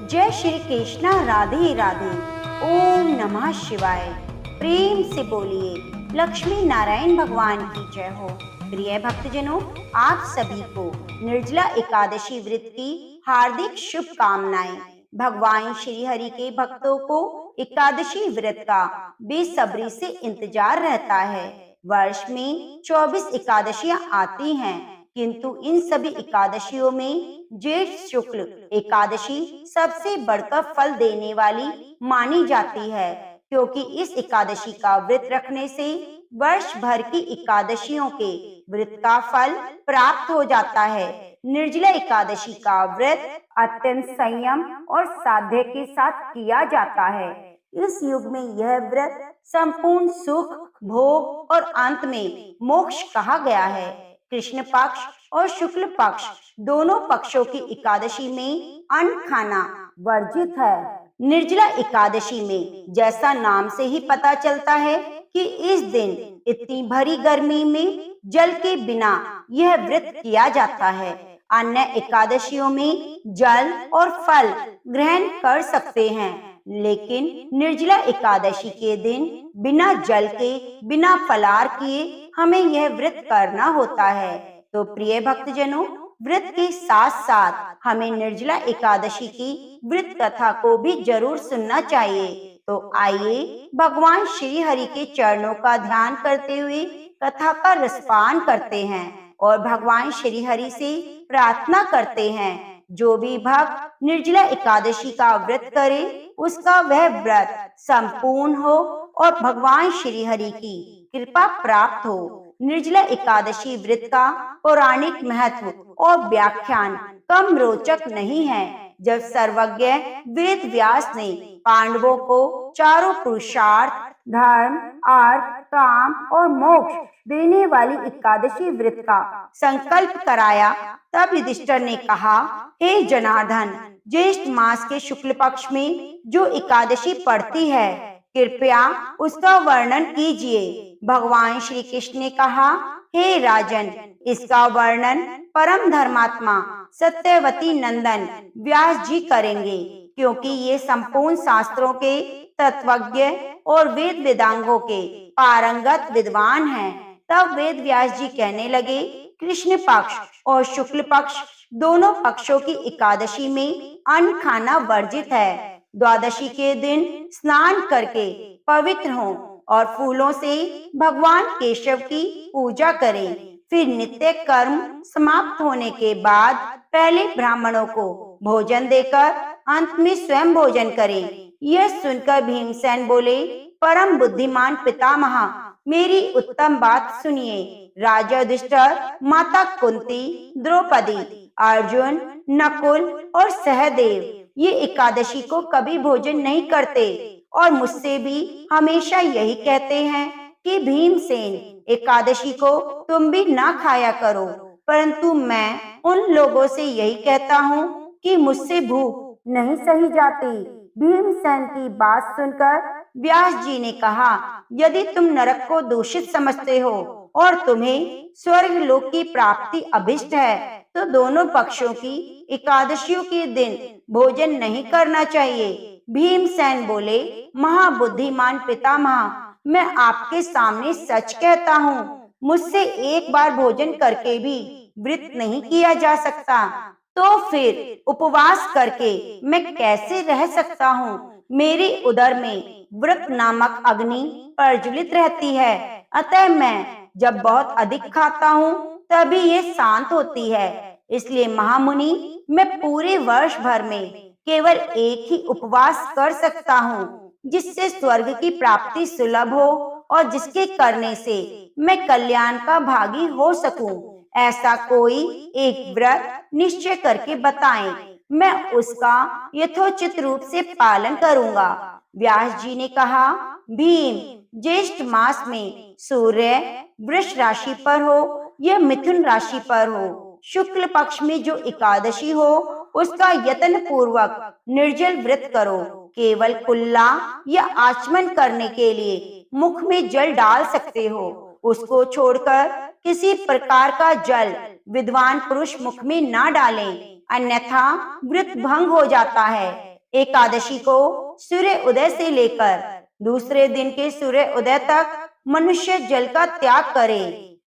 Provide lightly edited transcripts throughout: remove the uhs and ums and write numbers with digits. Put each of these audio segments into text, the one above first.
जय श्री कृष्णा, राधे राधे। ओम नमः शिवाय। प्रेम से बोलिए लक्ष्मी नारायण भगवान की जय हो। प्रिय भक्तजनों, आप सभी को निर्जला एकादशी व्रत की हार्दिक शुभकामनाएं। भगवान श्री हरि के भक्तों को एकादशी व्रत का बेसब्री से इंतजार रहता है। वर्ष में 24 एकादशियां आती हैं, किंतु इन सभी एकादशियों में जेठ शुक्ल एकादशी सबसे बढ़कर फल देने वाली मानी जाती है, क्योंकि इस एकादशी का व्रत रखने से वर्ष भर की एकादशियों के व्रत का फल प्राप्त हो जाता है। निर्जला एकादशी का व्रत अत्यंत संयम और साध्य के साथ किया जाता है। इस युग में यह व्रत संपूर्ण सुख, भोग और अंत में मोक्ष कहा गया है। कृष्ण पक्ष और शुक्ल पक्ष दोनों पक्षों की एकादशी में अन्न खाना वर्जित है। निर्जला एकादशी में जैसा नाम से ही पता चलता है कि इस दिन इतनी भरी गर्मी में जल के बिना यह व्रत किया जाता है। अन्य एकादशियों में जल और फल ग्रहण कर सकते हैं, लेकिन निर्जला एकादशी के दिन बिना जल के, बिना फलाहार किए हमें यह व्रत करना होता है। तो प्रिय भक्तजनों, व्रत के साथ साथ हमें निर्जला एकादशी की व्रत कथा को भी जरूर सुनना चाहिए। तो आइए भगवान श्री हरि के चरणों का ध्यान करते हुए कथा का रसपान करते हैं और भगवान श्री हरि से प्रार्थना करते हैं, जो भी भक्त निर्जला एकादशी का व्रत करे उसका वह व्रत संपूर्ण हो और भगवान श्री हरि की कृपा प्राप्त हो। निर्जला एकादशी व्रत का पौराणिक महत्व और व्याख्यान कम रोचक नहीं है। जब सर्वज्ञ वेद व्यास ने पांडवों को चारों पुरुषार्थ, धर्म, अर्थ, काम और मोक्ष देने वाली एकादशी व्रत का संकल्प कराया, तब युधिष्ठिर ने कहा, हे जनार्दन, ज्येष्ठ मास के शुक्ल पक्ष में जो एकादशी पड़ती है, कृपया उसका वर्णन कीजिए। भगवान श्री कृष्ण ने कहा, हे राजन, इसका वर्णन परम धर्मात्मा सत्यवती नंदन व्यास जी करेंगे, क्योंकि ये संपूर्ण शास्त्रों के तत्वज्ञ और वेद वेदांगों के पारंगत विद्वान हैं। तब वेद व्यास जी कहने लगे, कृष्ण पक्ष और शुक्ल पक्ष दोनों पक्षों की एकादशी में अन्न खाना वर्जित है। द्वादशी के दिन स्नान करके पवित्र हों और फूलों से भगवान केशव की पूजा करें। फिर नित्य कर्म समाप्त होने के बाद पहले ब्राह्मणों को भोजन देकर अंत में स्वयं भोजन करें। यह सुनकर भीमसेन बोले, परम बुद्धिमान पितामह, मेरी उत्तम बात सुनिए। राजा युधिष्ठिर, माता कुंती, द्रौपदी, अर्जुन, नकुल और सहदेव ये एकादशी को कभी भोजन नहीं करते और मुझसे भी हमेशा यही कहते हैं कि भीमसेन, एकादशी को तुम भी ना खाया करो। परंतु मैं उन लोगों से यही कहता हूँ कि मुझसे भूख नहीं सही जाती। भीमसेन की बात सुनकर व्यास जी ने कहा, यदि तुम नरक को दूषित समझते हो और तुम्हें स्वर्ग लोक की प्राप्ति अभिष्ट है, तो दोनों पक्षों की एकादशियों के दिन भोजन नहीं करना चाहिए। भीमसेन बोले, महाबुद्धिमान पितामह, मैं आपके सामने सच कहता हूँ, मुझसे एक बार भोजन करके भी व्रत नहीं किया जा सकता, तो फिर उपवास करके मैं कैसे रह सकता हूँ? मेरे उदर में व्रत नामक अग्नि प्रज्वलित रहती है, अतः मैं जब बहुत अधिक खाता हूँ तभी ये शांत होती है। इसलिए महामुनि, मैं पूरे वर्ष भर में केवल एक ही उपवास कर सकता हूँ, जिससे स्वर्ग की प्राप्ति सुलभ हो और जिसके करने से मैं कल्याण का भागी हो सकूं। ऐसा कोई एक व्रत निश्चय करके बताएं, मैं उसका यथोचित रूप से पालन करूंगा। व्यास जी ने कहा, भीम, ज्येष्ठ मास में सूर्य वृष राशि पर हो या मिथुन राशि पर हो, शुक्ल पक्ष में जो एकादशी हो उसका यत्न पूर्वक निर्जल व्रत करो। केवल कुल्ला या आचमन करने के लिए मुख में जल डाल सकते हो। उसको छोड़कर किसी प्रकार का जल विद्वान पुरुष मुख में ना डालें, अन्यथा व्रत भंग हो जाता है। एकादशी को सूर्य उदय से लेकर दूसरे दिन के सूर्य उदय तक मनुष्य जल का त्याग करे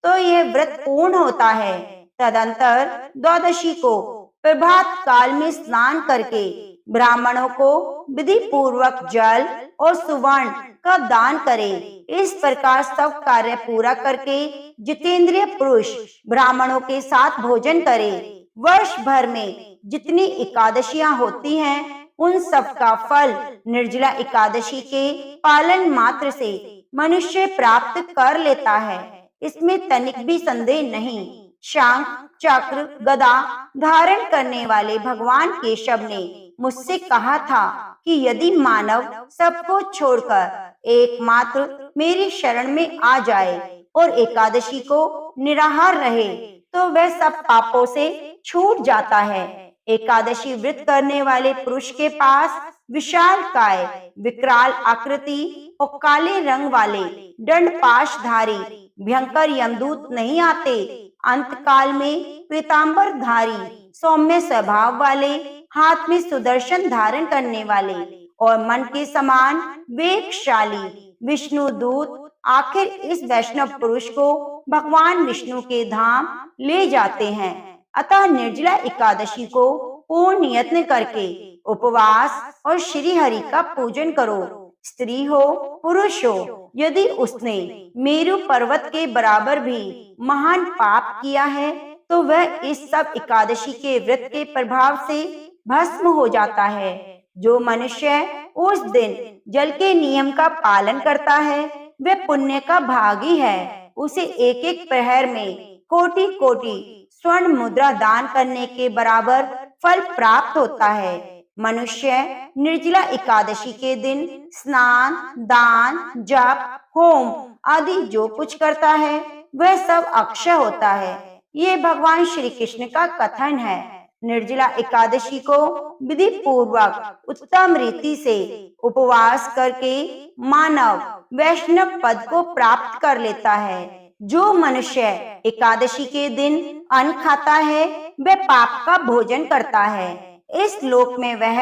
तो यह व्रत पूर्ण होता है। तदंतर द्वादशी को प्रभात काल में स्नान करके ब्राह्मणों को विधि पूर्वक जल और सुवर्ण का दान करे। इस प्रकार सब कार्य पूरा करके जितेंद्रिय पुरुष ब्राह्मणों के साथ भोजन करे। वर्ष भर में जितनी एकादशियां होती हैं उन सब का फल निर्जला एकादशी के पालन मात्र से मनुष्य प्राप्त कर लेता है, इसमें तनिक भी संदेह नहीं। शंख चक्र गदा धारण करने वाले भगवान केशव ने मुझसे कहा था कि यदि मानव सबको छोड़कर एकमात्र मेरी शरण में आ जाए और एकादशी को निराहार रहे तो वह सब पापों से छूट जाता है। एकादशी व्रत करने वाले पुरुष के पास विशाल काय, विकराल आकृति और काले रंग वाले दंडपाशधारी भयंकर यमदूत नहीं आते। अंत काल में पीतांबरधारी सौम्य स्वभाव वाले, हाथ में सुदर्शन धारण करने वाले और मन के समान वेगशाली विष्णु दूत आखिर इस वैष्णव पुरुष को भगवान विष्णु के धाम ले जाते हैं। अतः निर्जला एकादशी को पूर्ण यत्न करके उपवास और श्री हरि का पूजन करो। स्त्री हो पुरुष हो, यदि उसने मेरु पर्वत के बराबर भी महान पाप किया है तो वह इस सब एकादशी के व्रत के प्रभाव से भस्म हो जाता है। जो मनुष्य उस दिन जल के नियम का पालन करता है वह पुण्य का भागी है। उसे एक एक प्रहर में कोटि कोटि स्वर्ण मुद्रा दान करने के बराबर फल प्राप्त होता है। मनुष्य निर्जला एकादशी के दिन स्नान, दान, जप, होम आदि जो कुछ करता है वह सब अक्षय होता है। ये भगवान श्री कृष्ण का कथन है। निर्जला एकादशी को विधि पूर्वक उत्तम रीति से उपवास करके मानव वैष्णव पद को प्राप्त कर लेता है। जो मनुष्य एकादशी के दिन अन्न खाता है वह पाप का भोजन करता है। इस लोक में वह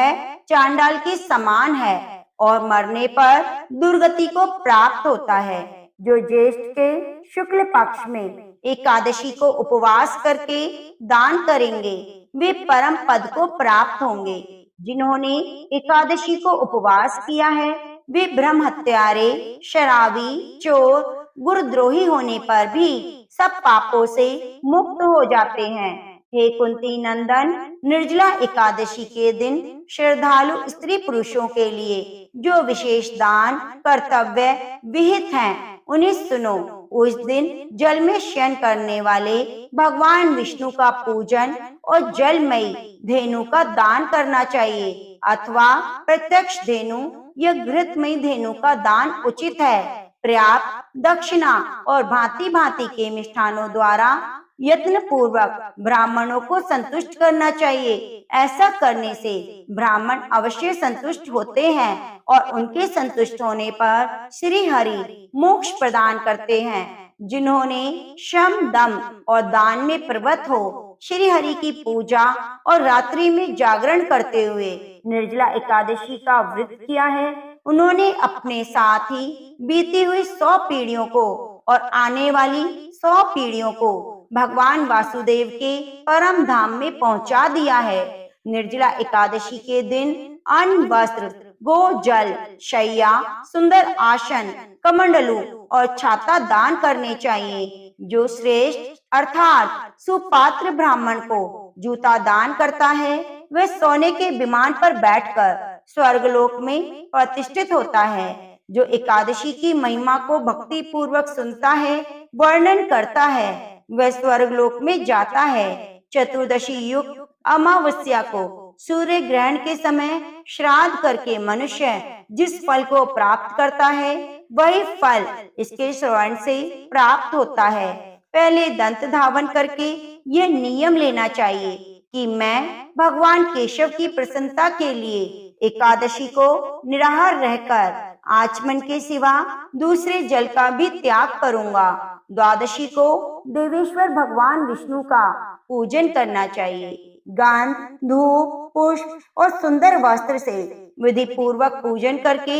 चांडाल के समान है और मरने पर दुर्गति को प्राप्त होता है। जो ज्येष्ठ के शुक्ल पक्ष में एकादशी को उपवास करके दान करेंगे वे परम पद को प्राप्त होंगे। जिन्होंने एकादशी को उपवास किया है वे ब्रह्म हत्यारे, शराबी, चोर, गुरुद्रोही होने पर भी सब पापों से मुक्त हो जाते हैं। हे कुंती नंदन, निर्जला एकादशी के दिन श्रद्धालु स्त्री पुरुषों के लिए जो विशेष दान कर्तव्य विहित हैं उन्हें सुनो। उस दिन जल में शयन करने वाले भगवान विष्णु का पूजन और जलमयी धेनु का दान करना चाहिए अथवा प्रत्यक्ष धेनु या घृतमयी धेनु का दान उचित है। पर्याप्त दक्षिणा और भांति भांति के मिष्ठानों द्वारा यत्न पूर्वक ब्राह्मणों को संतुष्ट करना चाहिए। ऐसा करने से ब्राह्मण अवश्य संतुष्ट होते हैं और उनके संतुष्ट होने पर श्री हरि मोक्ष प्रदान करते हैं। जिन्होंने शम, दम और दान में प्रवृत्त हो श्री हरि की पूजा और रात्रि में जागरण करते हुए निर्जला एकादशी का व्रत किया है, उन्होंने अपने साथ ही बीती हुई 100 पीढ़ियों को और आने वाली 100 पीढ़ियों को भगवान वासुदेव के परम धाम में पहुंचा दिया है। निर्जला एकादशी के दिन अन्न, वस्त्र, गो जल, शैया, सुंदर आसन, कमंडलू और छाता दान करने चाहिए। जो श्रेष्ठ अर्थात सुपात्र ब्राह्मण को जूता दान करता है वह सोने के विमान पर बैठकर स्वर्गलोक में प्रतिष्ठित होता है। जो एकादशी की महिमा को भक्ति पूर्वक सुनता है, वर्णन करता है, वह स्वर्गलोक में जाता है। चतुर्दशी युक्त अमावस्या को सूर्य ग्रहण के समय श्राद्ध करके मनुष्य जिस फल को प्राप्त करता है वही फल इसके श्रवण से प्राप्त होता है। पहले दंत धावन करके यह नियम लेना चाहिए कि मैं भगवान केशव की प्रसन्नता के लिए एकादशी को निराहार रहकर आचमन के सिवा दूसरे जल का भी त्याग करूंगा। द्वादशी को देवेश्वर भगवान विष्णु का पूजन करना चाहिए। गंध, धूप, पुष्प और सुंदर वस्त्र से विधि पूर्वक पूजन करके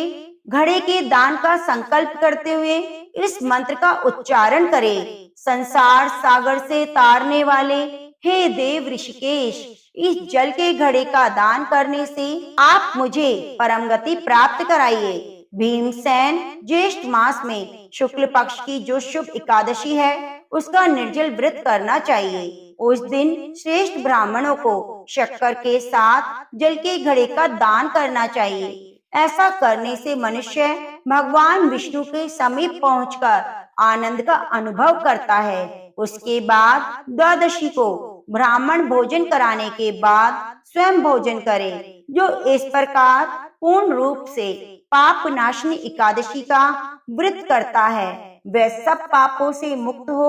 घड़े के दान का संकल्प करते हुए इस मंत्र का उच्चारण करें। संसार सागर से तारने वाले हे देव ऋषिकेश, इस जल के घड़े का दान करने से आप मुझे परम गति प्राप्त कराइए। भीमसेन ज्येष्ठ मास में शुक्ल पक्ष की जो शुभ एकादशी है उसका निर्जल व्रत करना चाहिए। उस दिन श्रेष्ठ ब्राह्मणों को शक्कर के साथ जल के घड़े का दान करना चाहिए। ऐसा करने से मनुष्य भगवान विष्णु के समीप पहुंचकर आनंद का अनुभव करता है। उसके बाद द्वादशी को ब्राह्मण भोजन कराने के बाद स्वयं भोजन करे। जो इस प्रकार पूर्ण रूप से पाप नाशनी एकादशी का व्रत करता है वह सब पापों से मुक्त हो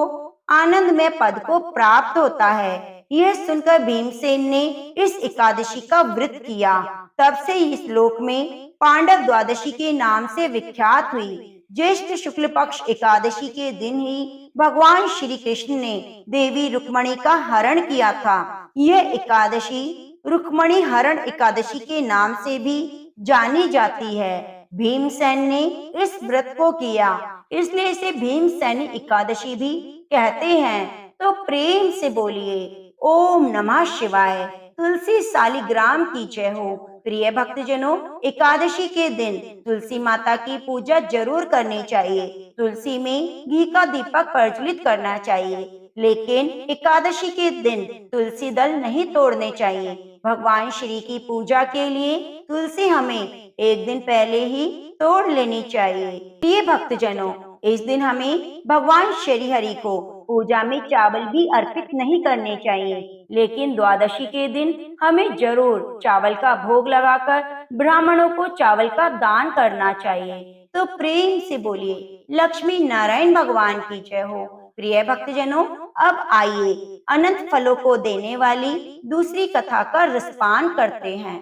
आनंद में पद को प्राप्त होता है। यह सुनकर भीमसेन ने इस एकादशी का व्रत किया। तब से इस लोक में पांडव द्वादशी के नाम से विख्यात हुई। ज्येष्ठ शुक्ल पक्ष एकादशी के दिन ही भगवान श्री कृष्ण ने देवी रुक्मणी का हरण किया था। यह एकादशी रुक्मणी हरण एकादशी के नाम से भी जानी जाती है। भीमसेन ने इस व्रत को किया, इसलिए इसे भीमसेनी एकादशी भी कहते हैं। तो प्रेम से बोलिए ओम नमः शिवाय। तुलसी सालिग्राम की जय हो। प्रिय भक्तजनों, एकादशी के दिन तुलसी माता की पूजा जरूर करनी चाहिए। तुलसी में घी का दीपक प्रज्वलित करना चाहिए, लेकिन एकादशी के दिन तुलसी दल नहीं तोड़ने चाहिए। भगवान श्री की पूजा के लिए तुलसी हमें एक दिन पहले ही तोड़ लेनी चाहिए। प्रिय भक्तजनों, इस दिन हमें भगवान श्री हरि को पूजा में चावल भी अर्पित नहीं करने चाहिए, लेकिन द्वादशी के दिन हमें जरूर चावल का भोग लगाकर ब्राह्मणों को चावल का दान करना चाहिए। तो प्रेम से बोलिए लक्ष्मी नारायण भगवान की जय हो। प्रिय भक्तजनों, अब आइए अनंत फलों को देने वाली दूसरी कथा का रसपान करते हैं।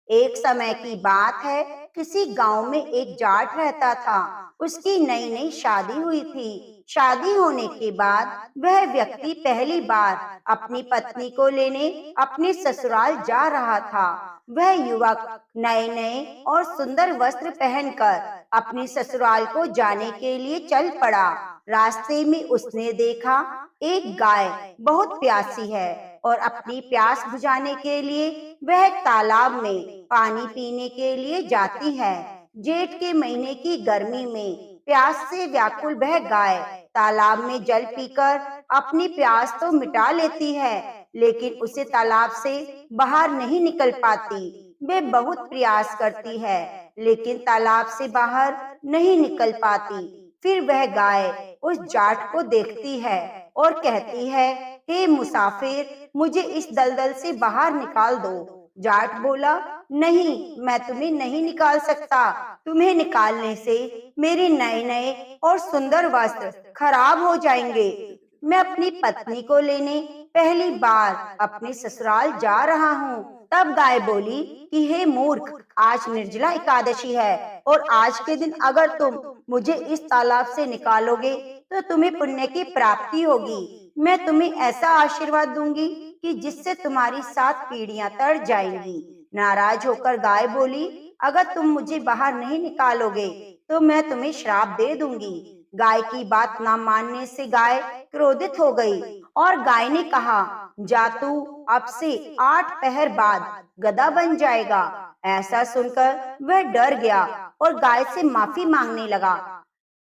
एक समय की बात है, किसी गांव में एक जाट रहता था। उसकी नई नई शादी हुई थी। शादी होने के बाद वह व्यक्ति पहली बार अपनी पत्नी को लेने अपने ससुराल जा रहा था। वह युवक नए नए और सुंदर वस्त्र पहनकर अपने ससुराल को जाने के लिए चल पड़ा। रास्ते में उसने देखा एक गाय बहुत प्यासी है और अपनी प्यास बुझाने के लिए वह तालाब में पानी पीने के लिए जाती है। जेठ के महीने की गर्मी में प्यास से व्याकुल वह गाय तालाब में जल पीकर अपनी प्यास तो मिटा लेती है, लेकिन उसे तालाब से बाहर नहीं निकल पाती। वे बहुत प्रयास करती है, लेकिन तालाब से बाहर नहीं निकल पाती। फिर वह गाय उस जाट को देखती है और कहती है, हे मुसाफिर, मुझे इस दलदल से बाहर निकाल दो। जाट बोला, नहीं, मैं तुम्हें नहीं निकाल सकता। तुम्हें निकालने से मेरे नए नए और सुंदर वस्त्र खराब हो जाएंगे। मैं अपनी पत्नी को लेने पहली बार अपने ससुराल जा रहा हूँ। तब गाय बोली कि हे मूर्ख, आज निर्जला एकादशी है और आज के दिन अगर तुम मुझे इस तालाब से निकालोगे तो तुम्हें पुण्य की प्राप्ति होगी। मैं तुम्हें ऐसा आशीर्वाद दूंगी कि जिससे तुम्हारी 7 पीढ़ियां तर जाएंगी। नाराज होकर गाय बोली, अगर तुम मुझे बाहर नहीं निकालोगे तो मैं तुम्हें श्राप दे दूंगी। गाय की बात न मानने से गाय क्रोधित हो गई और गाय ने कहा, जा तू अब से 8 पहर बाद गधा बन जाएगा। ऐसा सुनकर वह डर गया और गाय से माफी मांगने लगा,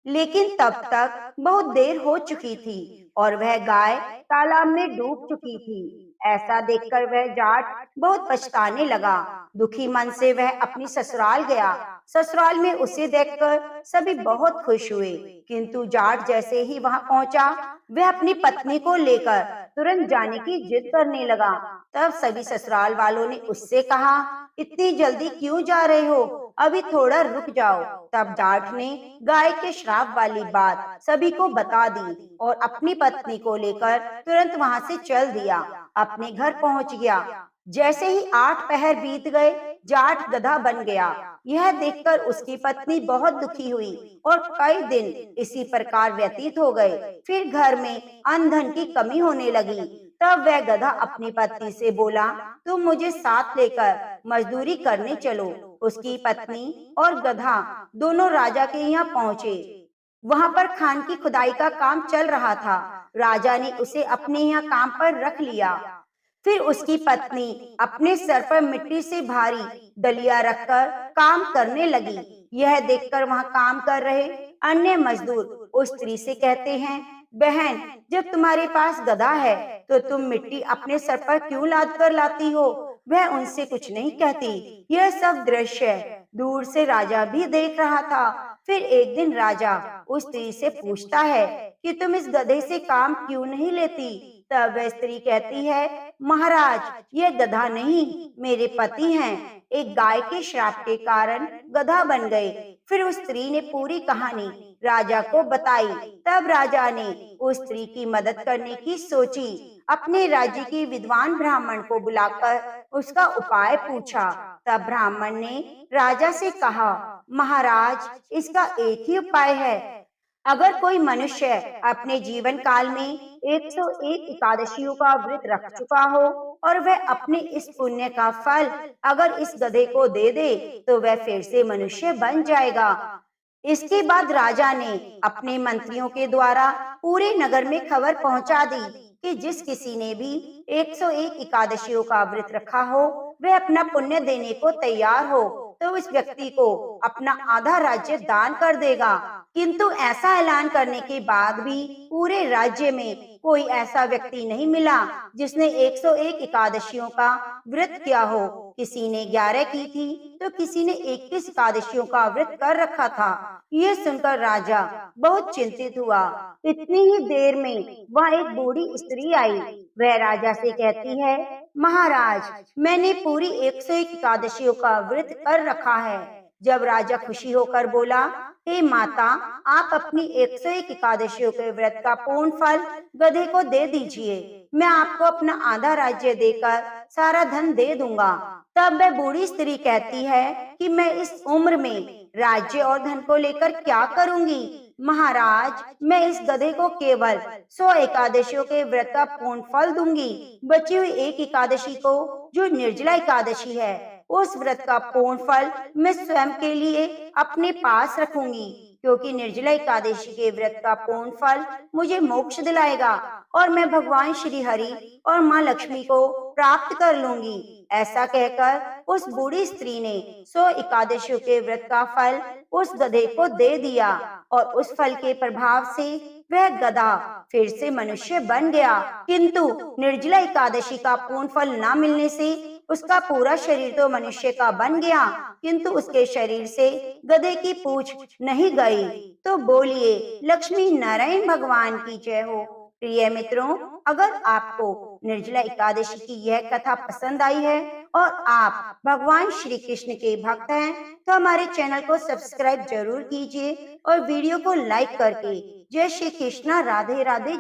लेकिन तब तक बहुत देर हो चुकी थी और वह गाय तालाब में डूब चुकी थी। ऐसा देखकर वह जाट बहुत पछताने लगा। दुखी मन से वह अपनी ससुराल गया। ससुराल में उसे देखकर सभी बहुत खुश हुए, किंतु जाट जैसे ही वहां पहुंचा, वह अपनी पत्नी को लेकर तुरंत जाने की जिद करने लगा। तब सभी ससुराल वालों ने उससे कहा, इतनी जल्दी क्यों जा रहे हो? अभी थोड़ा रुक जाओ। तब जाट ने गाय के श्राप वाली बात सभी को बता दी और अपनी पत्नी को लेकर तुरंत वहां से चल दिया। अपने घर पहुंच गया। जैसे ही 8 पहर बीत गए, जाट गधा बन गया। यह देखकर उसकी पत्नी बहुत दुखी हुई और कई दिन इसी प्रकार व्यतीत हो गए। फिर घर में अन्न धन की कमी होने लगी। तब वह गधा अपनी पत्नी से बोला, तुम मुझे साथ लेकर मजदूरी करने चलो। उसकी पत्नी और गधा दोनों राजा के यहाँ पहुंचे। वहां पर खान की खुदाई का काम चल रहा था। राजा ने उसे अपने यहाँ काम पर रख लिया। फिर उसकी पत्नी अपने सर पर मिट्टी से भारी दलिया रखकर काम करने लगी। यह देखकर वहां काम कर रहे अन्य मजदूर उस स्त्री से कहते हैं, बहन, जब तुम्हारे पास गधा है तो तुम मिट्टी अपने सर पर क्यों लाद कर लाती हो? वह उनसे कुछ नहीं कहती। यह सब दृश्य दूर से राजा भी देख रहा था। फिर एक दिन राजा उस स्त्री से पूछता है कि तुम इस गधे से काम क्यों नहीं लेती? तब वह स्त्री कहती है, महाराज, ये गधा नहीं, मेरे पति हैं। एक गाय के श्राप के कारण गधा बन गए। फिर उस स्त्री ने पूरी कहानी राजा को बताई। तब राजा ने उस स्त्री की मदद करने की सोची। अपने राज्य के विद्वान ब्राह्मण को बुलाकर उसका उपाय पूछा। तब ब्राह्मण ने राजा से कहा, महाराज, इसका एक ही उपाय है। अगर कोई मनुष्य अपने जीवन काल में 101 एकादशियों का व्रत रख चुका हो और वह अपने इस पुण्य का फल अगर इस गधे को दे दे तो वह फिर से मनुष्य बन जाएगा। इसके बाद राजा ने अपने मंत्रियों के द्वारा पूरे नगर में खबर पहुंचा दी कि जिस किसी ने भी 101 एकादशियों का व्रत रखा हो वह अपना पुण्य देने को तैयार हो तो इस व्यक्ति को अपना आधा राज्य दान कर देगा। किंतु ऐसा ऐलान करने के बाद भी पूरे राज्य में कोई ऐसा व्यक्ति नहीं मिला जिसने 101 एकादशियों का व्रत किया हो। किसी ने 11 की थी तो किसी ने 21 एकादशियों का व्रत कर रखा था। यह सुनकर राजा बहुत चिंतित हुआ। इतनी ही देर में वह एक बूढ़ी स्त्री आई। वह राजा से कहती है, महाराज, मैंने पूरी 101 एकादशियों का व्रत कर रखा है। जब राजा खुशी होकर बोला, हे माता, आप अपनी 101 एकादशियों के व्रत का पूर्ण फल गधे को दे दीजिए। मैं आपको अपना आधा राज्य देकर सारा धन दे दूंगा। तब वह बूढ़ी स्त्री कहती है कि मैं इस उम्र में राज्य और धन को लेकर क्या करूंगी? महाराज, मैं इस गधे को केवल 100 एकादशियों के व्रत का पूर्ण फल दूंगी। बची हुई एक एकादशी को, जो निर्जला एकादशी है, उस व्रत का पूर्ण फल मैं स्वयं के लिए अपने पास रखूंगी, क्योंकि निर्जला एकादशी के व्रत का पूर्ण फल मुझे मोक्ष दिलाएगा और मैं भगवान श्री हरि और माँ लक्ष्मी को प्राप्त कर लूंगी। ऐसा कहकर उस बूढ़ी स्त्री ने 100 एकादशियों के व्रत का फल उस गधे को दे दिया और उस फल के प्रभाव से वह गधा फिर से मनुष्य बन गया। किंतु निर्जला एकादशी का पूर्ण फल न मिलने से उसका पूरा शरीर तो मनुष्य का बन गया, किंतु उसके शरीर से गधे की पूंछ नहीं गई। तो बोलिए लक्ष्मी नारायण भगवान की जय हो। प्रिय मित्रों, अगर आपको निर्जला एकादशी की यह कथा पसंद आई है और आप भगवान श्री कृष्ण के भक्त हैं तो हमारे चैनल को सब्सक्राइब जरूर कीजिए और वीडियो को लाइक करके जय श्री कृष्णा, राधे राधे।